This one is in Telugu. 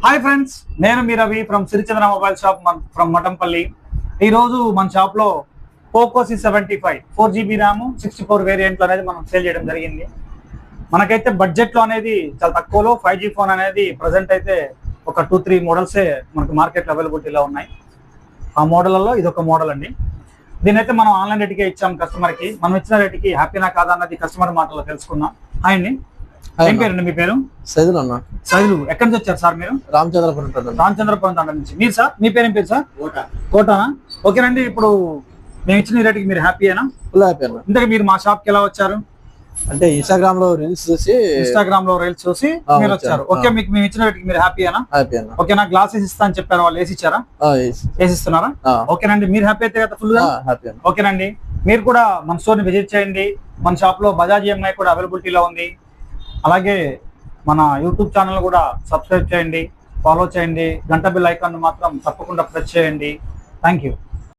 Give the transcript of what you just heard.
హాయ్ ఫ్రెండ్స్, నేను మీ Ravi from Sirichandra mobile shop from Matampalli. ఈరోజు మన షాప్లో పోకో C75 4GB ర్యామ్ 64 వేరియంట్లు అనేది మనం సేల్ చేయడం జరిగింది. మనకైతే బడ్జెట్లో అనేది చాలా తక్కువలో 5G ఫోన్ అనేది ప్రజెంట్ అయితే ఒక 2-3 మోడల్సే మనకు మార్కెట్లో అవైలబిలిటీలో ఉన్నాయి. ఆ మోడల్లో ఇది ఒక మోడల్ అండి. దీనైతే మనం ఆన్లైన్ రేటుకే ఇచ్చాం కస్టమర్కి. మనం ఇచ్చిన రేటుకి హ్యాపీనా కాదా అన్నది కస్టమర్ మాటల్లో తెలుసుకుందాం. హాయ్ అండి, ఏం పేరండి మీ పేరు? సైదులు అన్న. సైదులు, ఎక్కడి నుంచి వచ్చారు సార్ మీరు? రామచంద్రపురం తండ నుంచి. మీరు సార్, మీ పేరు ఏం పేరు సార్? కోటానా. ఓకేనండి, ఇప్పుడు మేము ఇచ్చిన రేటుకి మీరు హ్యాపీయేనా? ఫుల్ హ్యాపీ అన్న. ఇంతకు మీరు మా షాప్ కి ఎలా వచ్చారు? అంటే ఇన్స్టాగ్రామ్ లో రీల్స్ చూసి మీరు వచ్చారు. ఓకే, మీకు మేము ఇచ్చిన రేటుకి మీరు హ్యాపీయేనా? హ్యాపీ అన్న. ఓకేనా, గ్లాసెస్ ఇస్తా అని చెప్పారు, వాళ్ళు వేసి ఇచ్చారా? వేసి ఇస్తున్నారా? ఓకేనండి, మీరు హ్యాపీ అయితే కదా ఫుల్ గా? హ్యాపీ అన్న. ఓకేనండి, మీరు కూడా మన స్టోర్ ని విజిట్ చేయండి. మన షాప్ లో బజాజ్ EMI కూడా అవైలబిలిటీలో ఉంది. అలాగే మన యూట్యూబ్ ఛానల్ కూడా సబ్స్క్రైబ్ చేయండి, ఫాలో చేయండి, గంట బిల్ ఐకాన్ మాత్రం తప్పకుండా ప్రెస్ చేయండి. Thank you.